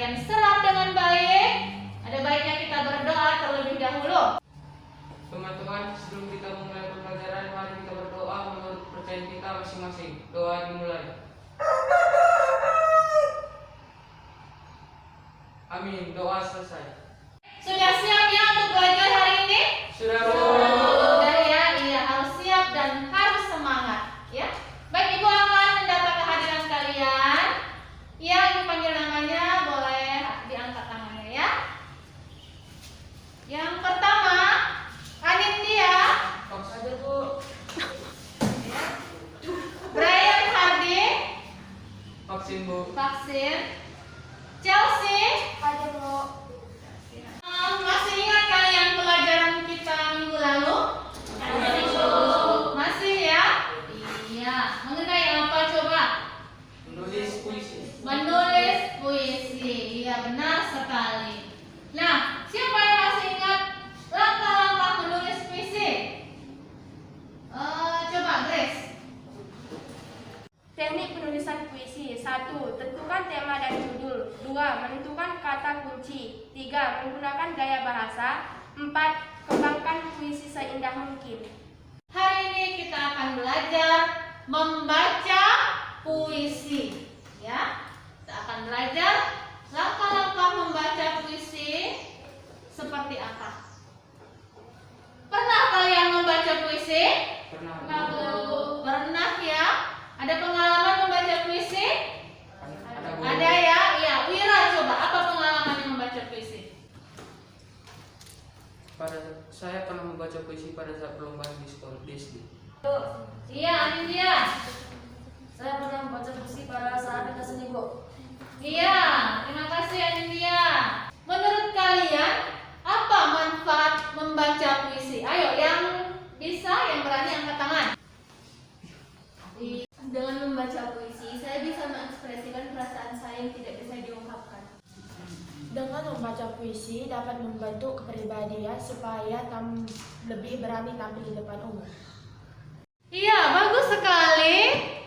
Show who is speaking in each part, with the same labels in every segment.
Speaker 1: kalian serap dengan baik, ada baiknya kita berdoa terlebih dahulu.
Speaker 2: Teman-teman, sebelum kita memulai pembelajaran, mari kita berdoa menurut percayaan kita masing-masing. Doa dimulai. Amin. Doa selesai.
Speaker 1: Sudah siap ya untuk belajar hari ini?
Speaker 2: Sudah.
Speaker 1: Sudah ya, iya harus siap dan harus semangat ya. Baik, Ibu akan mendata kehadiran kalian. Yang Ibu panggil namanya boleh diangkat tangannya ya. Yang pertama, Anindya.
Speaker 2: Ada Bu.
Speaker 1: Brian Hardy.
Speaker 2: Vaksin Bu.
Speaker 1: Vaksin. Chelsea.
Speaker 3: Ada Bu.
Speaker 1: Masih ingat kalian pelajaran kita minggu lalu? Masih ya? Iya. Mengenai apa coba?
Speaker 2: Menulis puisi.
Speaker 1: Menulis puisi. Iya, benar sekali. Nah, siapa yang masih ingat langkah-langkah menulis puisi? Coba Grace.
Speaker 3: Teknik penulisan puisi. 1. Tentukan tema dan judul. 2. Menentukan kata kunci. 3. Menggunakan gaya bahasa. 4. Kembangkan puisi seindah mungkin.
Speaker 1: Hari ini kita akan belajar membaca puisi. Ya, kita akan belajar langkah-langkah membaca puisi seperti apa. Pernah kalian membaca puisi?
Speaker 2: Pernah
Speaker 1: Bu. Pernah ya? Ada pengalaman membaca puisi?
Speaker 2: Ada Bu.
Speaker 1: Ada ya? Iya, Wira coba apa pengalaman membaca puisi?
Speaker 2: Saya pernah membaca puisi pada saat perlombaan di sekolah SD.
Speaker 1: Iya, Anindya.
Speaker 3: Saya pernah membaca puisi pada saat kita seni Bu.
Speaker 1: Iya, terima kasih Anindya. Menurut kalian apa manfaat membaca puisi? Ayo, yang bisa, yang berani angkat tangan.
Speaker 4: Dengan membaca puisi, saya bisa mengekspresikan perasaan saya yang tidak bisa diungkapkan.
Speaker 5: Dengan membaca puisi dapat membentuk kepribadian supaya lebih berani tampil di depan umum.
Speaker 1: Iya, bagus sekali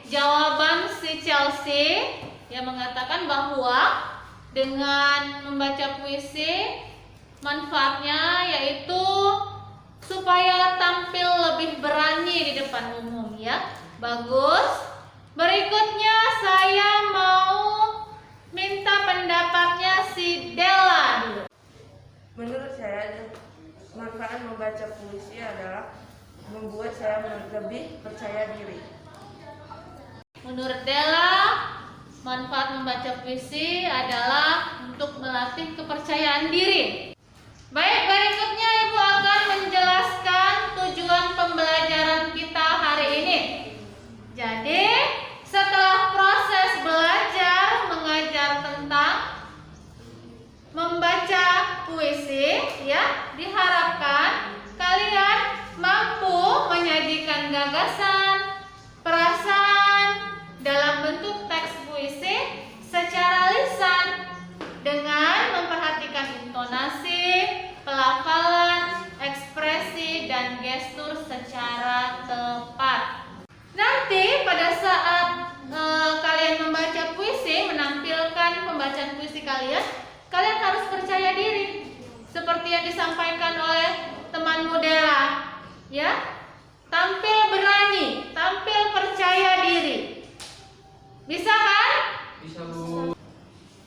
Speaker 1: jawaban si Chelsea yang mengatakan bahwa dengan membaca puisi manfaatnya yaitu supaya tampil lebih berani di depan umum ya. Bagus. Berikutnya saya mau minta pendapatnya si Della dulu.
Speaker 6: Menurut saya, manfaat membaca puisi adalah membuat saya lebih percaya diri.
Speaker 1: Menurut Della, manfaat membaca puisi adalah untuk melatih kepercayaan diri. Baik, berikutnya Ibu akan menjelaskan tujuan pembelajaran kita hari ini. Jadi, setelah proses belajar mengajar tentang membaca puisi, ya, diharapkan kalian mampu menyajikan gagasan, perasaan dalam bentuk teks puisi secara lisan dengan memperhatikan intonasi, pelafalan, ekspresi, dan gestur secara tepat. Nanti pada saat kalian membaca puisi, menampilkan pembacaan puisi kalian, kalian harus percaya diri seperti yang disampaikan oleh temanmu Della, ya. Tampil berani, tampil percaya diri. Bisa kan?
Speaker 2: Bisa Bu.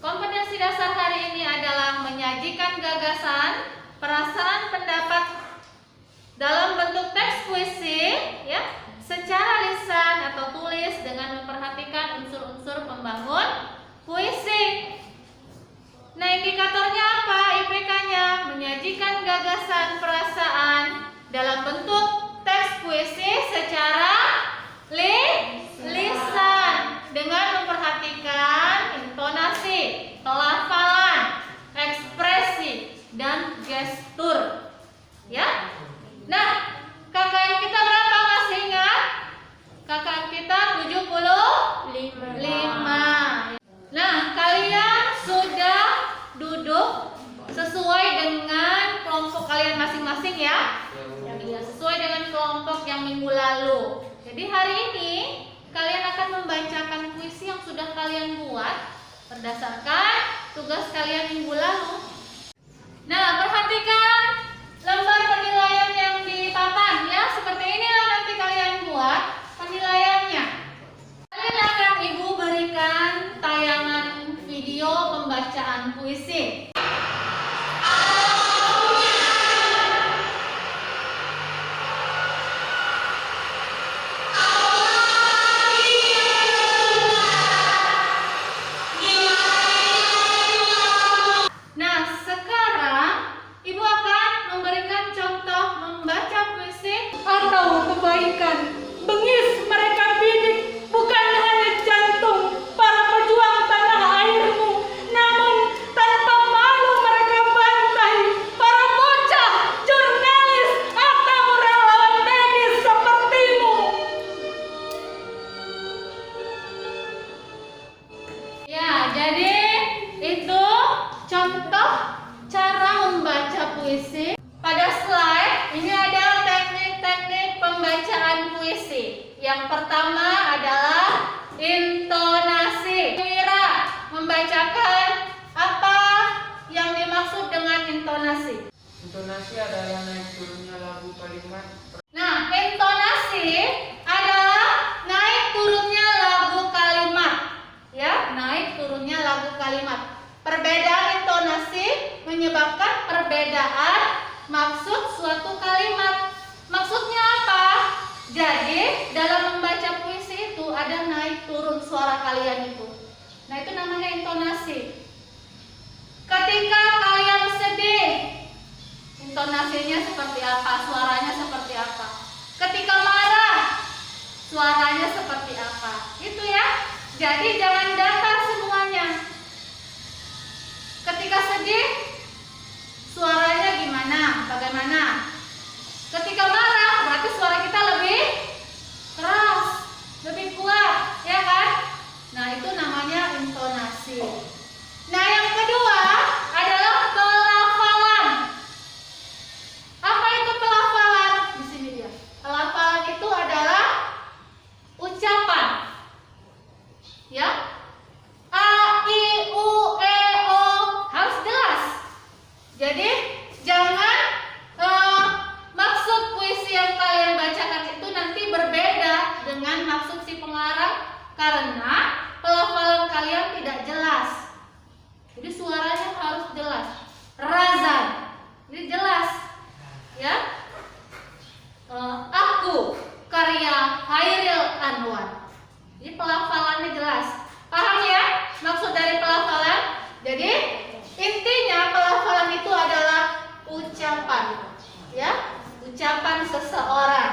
Speaker 1: Kompetensi dasar hari ini adalah menyajikan gagasan, perasaan, pendapat dalam bentuk teks puisi, ya, secara lisan atau tulis dengan memperhatikan unsur-unsur pembangun puisi. Nah, indikatornya apa? IPK-nya menyajikan gagasan, perasaan dalam bentuk teks puisi secara lisan dengan memperhatikan intonasi, pelafalan, ekspresi, dan gestur. Ya. Nah, KKM kita berapa, masih ingat? KKM kita 75. Nah, kalian sudah duduk sesuai dengan kelompok kalian masing-masing ya? Ya, sesuai dengan kelompok yang minggu lalu. Jadi hari ini kalian akan membacakan puisi yang sudah kalian buat berdasarkan tugas kalian minggu lalu. Nah, perhatikan lembar penilaian yang di papan ya. Seperti inilah nanti kalian buat penilaiannya. Kalian akan Ibu berikan tayangan video pembacaan puisi. Nah, sekarang Ibu akan memberikan contoh membaca puisi
Speaker 7: Atau kebaikan. Bengis mereka bidik, bukan hanya jantung para pejuang tanah airmu, namun tanpa malu mereka bantai para bocah, jurnalis atau relawan medis sepertimu.
Speaker 1: Ya, jadi itu contoh cara membaca puisi. Pada slide ini ada teknik-teknik pembacaan puisi. Yang pertama adalah intonasi. Mira membacakan apa yang dimaksud dengan intonasi.
Speaker 2: Intonasi adalah naik turunnya lagu kalimat.
Speaker 1: Nah, intonasi adalah naik turunnya lagu kalimat. Ya, naik turunnya lagu kalimat. Perbedaan intonasi menyebabkan perbedaan maksud suatu kalimat. Maksudnya apa? Jadi, dalam membaca puisi itu ada naik turun suara kalian itu. Nah, itu namanya intonasi. Ketika kalian sedih, intonasinya seperti apa? Suaranya seperti apa? Ketika marah, suaranya seperti apa? Itu ya. Jadi jangan datar semuanya. Ketika sedih, suaranya gimana? Bagaimana? Ketika marah, berarti suara kita lebih keras, lebih kuat, ya kan? Nah, itu namanya intonasi. Nah, yang kedua adalah pelafalan. Apa itu pelafalan? Di sini dia. Pelafalan itu adalah ucapan. Ya. A, I, U, E, O harus jelas. Jadi jangan maksud puisi yang kalian bacakan itu nanti berbeda dengan maksud si pengarang karena pelafalan kalian tidak jelas. Jadi suaranya harus jelas. Razan. Jadi jelas. Ya. Aku karya Hairil Anwar. Jadi pelafalannya jelas. Paham ya maksud dari pelafalan? Jadi intinya pelafalan itu adalah ucapan, ya, ucapan seseorang.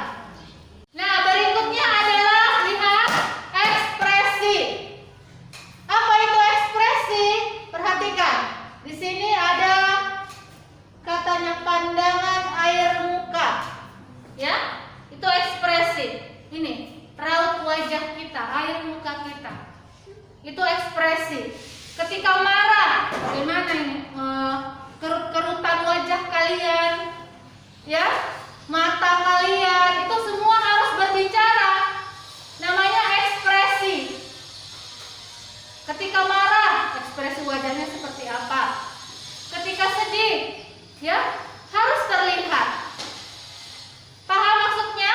Speaker 1: Nah, berikutnya adalah lihat ekspresi. Apa itu ekspresi? Perhatikan. Di sini ada katanya pandangan air muka. Ya, itu ekspresi. Ini raut wajah kita, air muka kita. Itu ekspresi. Ketika marah, bagaimana ini? Kerut-kerutan wajah kalian, ya, mata kalian, itu semua harus berbicara. Namanya ekspresi. Ketika marah, ekspresi wajahnya seperti apa? Ketika sedih, ya, harus terlihat. Paham maksudnya?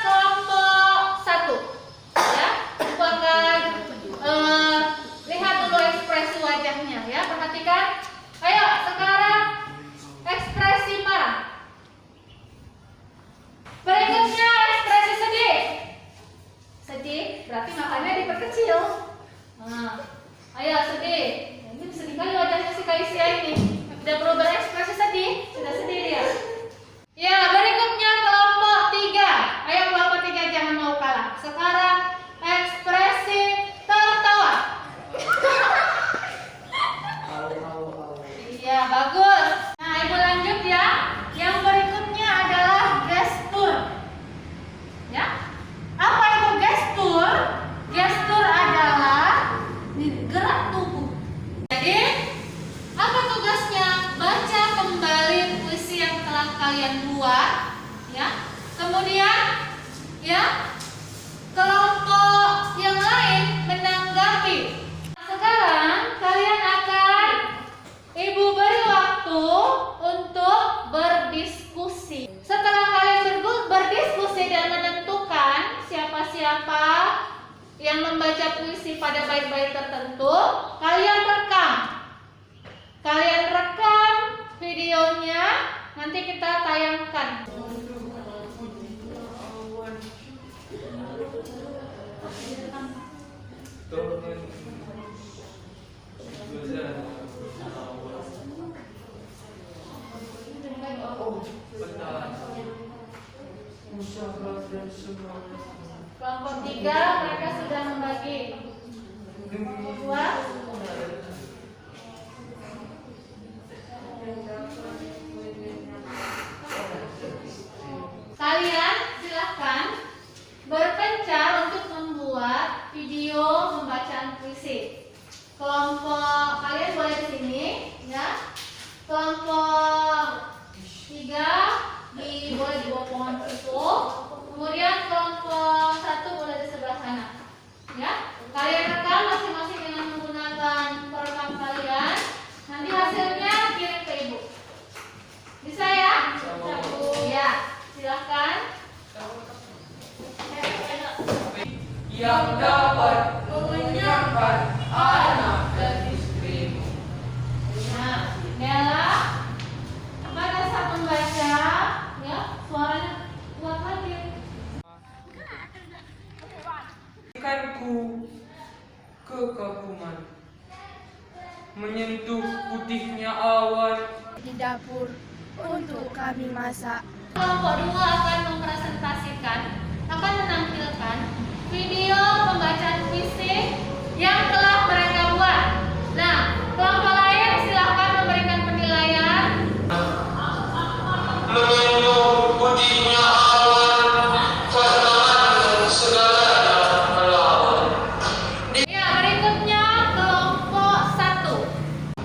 Speaker 1: Kelompok 1, ya, bukan lihat dulu ekspresi wajahnya, ya, perhatikan. Ayo sekarang ekspresi marah. Berikutnya ekspresi sedih. Sedih berarti makanya diperkecil. Nah, ayo sedih. Ini sedih kali wajahnya si Kaisia ini. Tidak perlu berekspresi sedih, sudah sedih dia. Ya, berikutnya kelompok 3. Ayo kelompok 3 jangan mau kalah. Sekarang ekspresi tertawa. Iya, bagus. Nah, Ibu lanjut ya. Yang berikutnya adalah gestur. Ya. Apa itu gestur? Gestur adalah gerak tubuh. Jadi, apa tugasnya? Baca kembali puisi yang telah kalian buat, ya. Kemudian, ya, kelompok yang lain menanggapi. Sekarang kalian akan Ibu beri waktu untuk berdiskusi. Setelah kalian berdiskusi dan menentukan siapa-siapa yang membaca puisi pada bait-bait tertentu, kalian rekam. Kalian rekam videonya, nanti kita tayangkan. Kelompok 3 mereka sudah membagi. Kelompok 2 kalian silahkan berpencar untuk membuat video pembacaan puisi. Kelompok kalian boleh di sini, ya. Kelompok 3 boleh di bawah pohon itu. Kemudian kelompok 1 boleh di sebelah sana, ya. Kalian rekam masing-masing dengan menggunakan perekam kalian. Nanti hasilnya kirim ke ibu. Bisa ya? Ya, silahkan.
Speaker 2: Yang dapat mengenyangkan anak dan istrimu.
Speaker 1: Nah, Nela, pada saat membaca, ya, suaranya kuat lagi.
Speaker 2: Ikanku kekaguman menyentuh putihnya awan.
Speaker 5: Di dapur untuk kami masak.
Speaker 1: Kelompok 2 akan mempresentasikan, akan menampilkan video pembacaan puisi yang telah mereka buat. Nah, kelompok lain silahkan memberikan penilaian.
Speaker 8: Menyentuh putihnya awan, pertemanan segalanya melawan.
Speaker 1: Ya, berikutnya kelompok 1.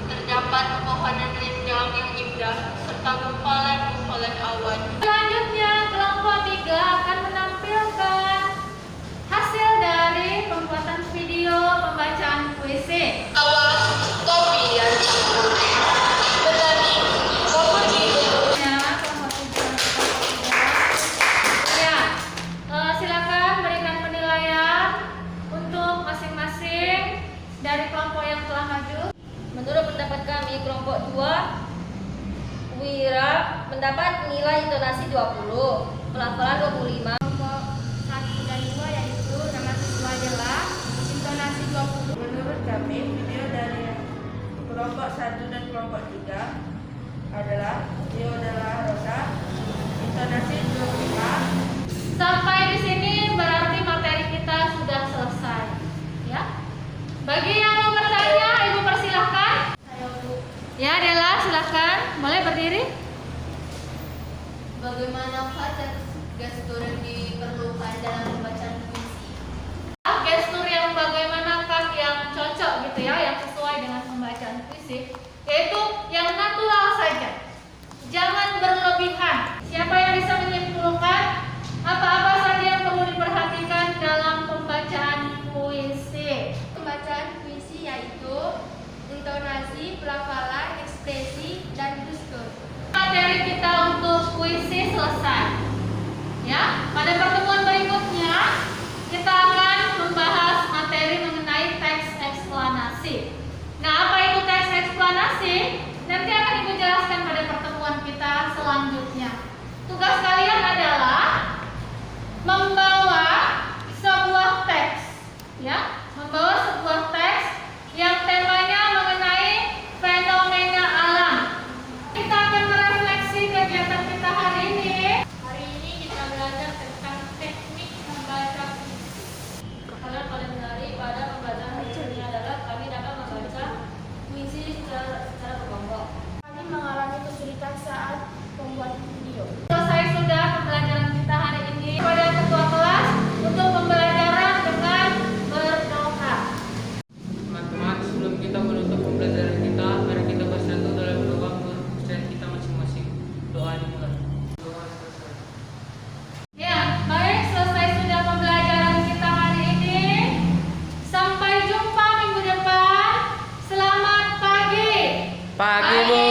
Speaker 3: Terdapat pepohonan rindang yang indah serta gumpalan-gumpalan awan.
Speaker 1: Selanjutnya kelompok 3 akan menampilkan hasil dari pembuatan video pembacaan puisi.
Speaker 3: Awan, topi yang timbul, berani, memuji
Speaker 1: Ya, kelompok 3. Ya, silakan berikan penilaian untuk masing-masing dari kelompok yang telah maju.
Speaker 9: Menurut pendapat kami, kelompok 2 Wira mendapat nilai intonasi 20, pelafalan 25.
Speaker 3: kelompok 1 dan 2 yaitu nama siswa adalah intonasi 20.
Speaker 6: Menurut kami, video dari kelompok 1 dan kelompok 3 adalah Rosa, intonasi 25.
Speaker 1: Sampai di sini berarti materi kita sudah selesai. Ya. Bagi yang mau bertanya, Ibu persilahkan. Ya, Dela, silakan. Boleh berdiri.
Speaker 4: Bagaimanakah gestur yang diperlukan dalam pembacaan puisi?
Speaker 1: Gestur yang bagaimanakah yang cocok gitu ya, yang sesuai dengan pembacaan puisi, yaitu yang natural saja. Jangan berlebihan. Siapa yang bisa menyimpulkan apa-apa saja yang perlu diperhatikan dalam pembacaan puisi?
Speaker 3: Pembacaan puisi yaitu intonasi, pelafalan, ekspresi, dan gestur.
Speaker 1: Materi kita untuk puisi selesai. Ya, pada pertemuan berikutnya kita akan membahas materi mengenai teks eksplanasi. Nah, apa itu teks eksplanasi? Nanti akan Ibu jelaskan pada pertemuan kita selanjutnya. Tugas kalian adalah membawa sebuah teks, ya, membawa sebuah teks yang temanya mengenai fenomena alam. Kita akan merefleksi kegiatan kita hari ini. Hari ini kita belajar tentang teknik membaca puisi. Kalian paling menarik pada pembacaan puisi ini adalah kami dapat membaca
Speaker 2: Pagi Bu.